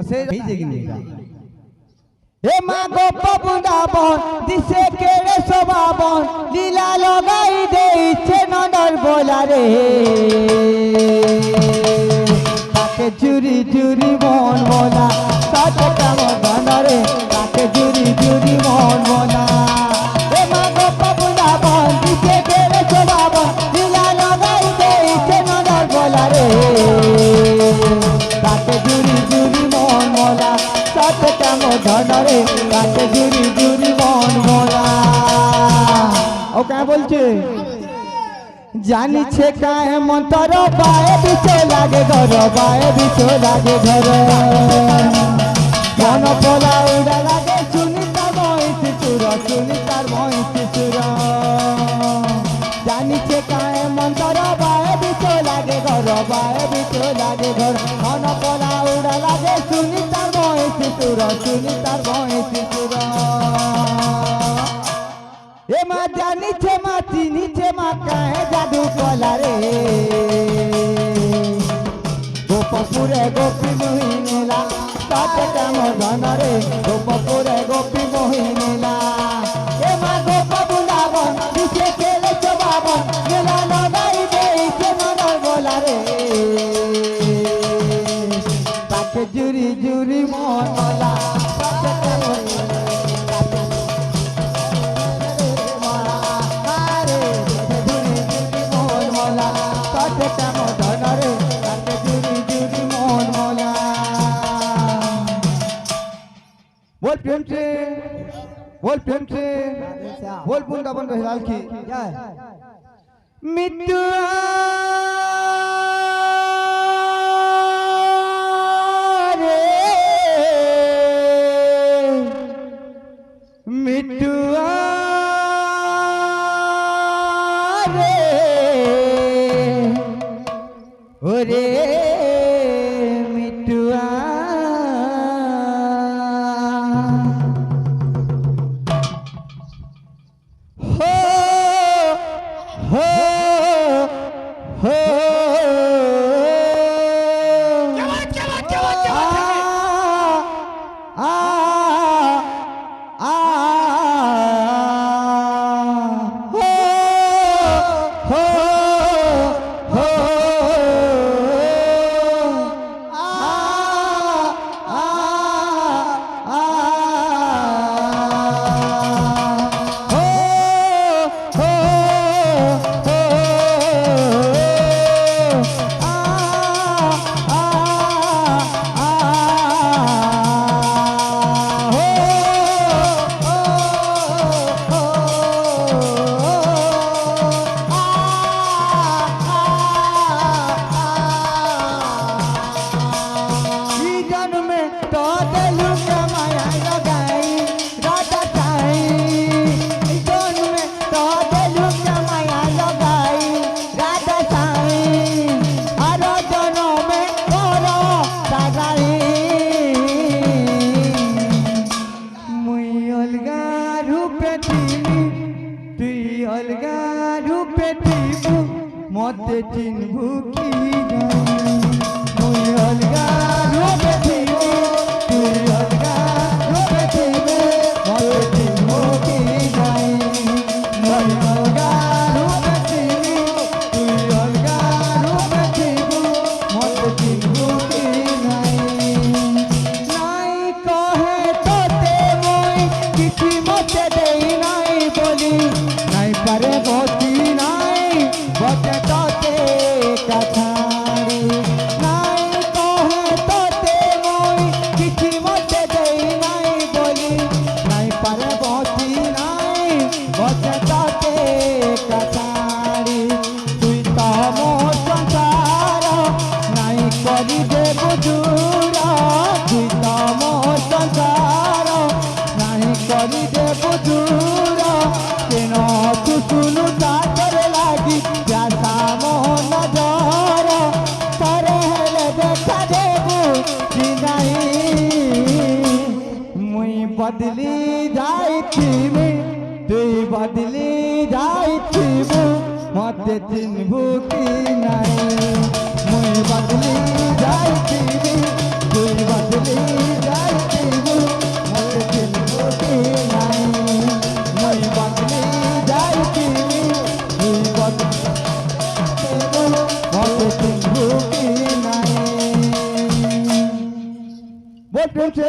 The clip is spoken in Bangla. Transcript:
সেই ভিজে গিয়ে হে মা গো পবুদাবন দিছে কেড়ে সবাবন লীলা লগাই দেইছে নদর বোলারে তাকে চুরি চুরি মন মোনা সাথে কেমন ধনরে তাকে চুরি চুরি মন মোনা হে মা গো পবুদাবন দিছে কেড়ে সবাবন লীলা লগাই দেইছে নদর বোলারে তাকে চুরি চুরি মন মোনা সাথে কেমন ধনরে তাকে চুরি চুরি মন মোনা ও কে বলছে জানিছে কায় মন্তর বায়ে বিচো লাগে ঘর বায়ে বিচো লাগে ঘর মন পোলা উড়া লাগে শুনি তার মহিষি চুর শুনি তার মহিষি চুর জানিছে কায় মন্তর বায়ে বিচো লাগে ঘর বায়ে বিচো লাগে ঘর মন পোলা উড়া লাগে শুনি তার মহিষি চুর শুনি তার মহিষি চুর এ মা জানিছে মা চিনিছে মা কাহে জাদু কলা রে গোপপুরে গোপী মোহিনীলা তাতে কেমন ধন রে গোপপুরে গোপী মোহিনীলা এ মা গোপ বুলাবন দিছে কেলে চবাবন গেলা লগাই দেইছে মনর গোলা রে তাকে জুরি জুরি মন মোলা তাতে কেমন बोल प्रेम से बोल प्रेम से बोल वृंदावन बहलाल की मिट्टू रे मिट्टू रे ओरे मिट्टुआ মতে চিনবু কি মুই অলগা রূপে থিবু তুই অলগা রূপে থিবু মতে চিনবু কি যাই মুই অলগা রূপে থিবু তুই অলগা রূপে থিবু মতে চিনবু কি যাই নাই কহে তোতে মই কিছু মতে দেই নাই বলি নাই পারে বতি নাই বতে তোতে কথাড়ি নাই কহে তোতে মই কিছু মতে দেই নাই বলি নাই পারে বতি নাই বতে তোতে কথাড়ি তুই তো মোর সংসার নাই করি দেব দূর তুই তো মোর সংসার নাই করি দেব দূর কেন তু শুনু তার লাগি প্যাসা মোহন জর তরে হেলে দেখা দেবু কি নাই মুই বদলি যাইছিবি তুই বদলি যাইছিবু মতে চিনবু কি নাই মুই বদলি যাইছিবি তুই বদলি মতে সিন্ধু কি নাই। बोल प्रेम से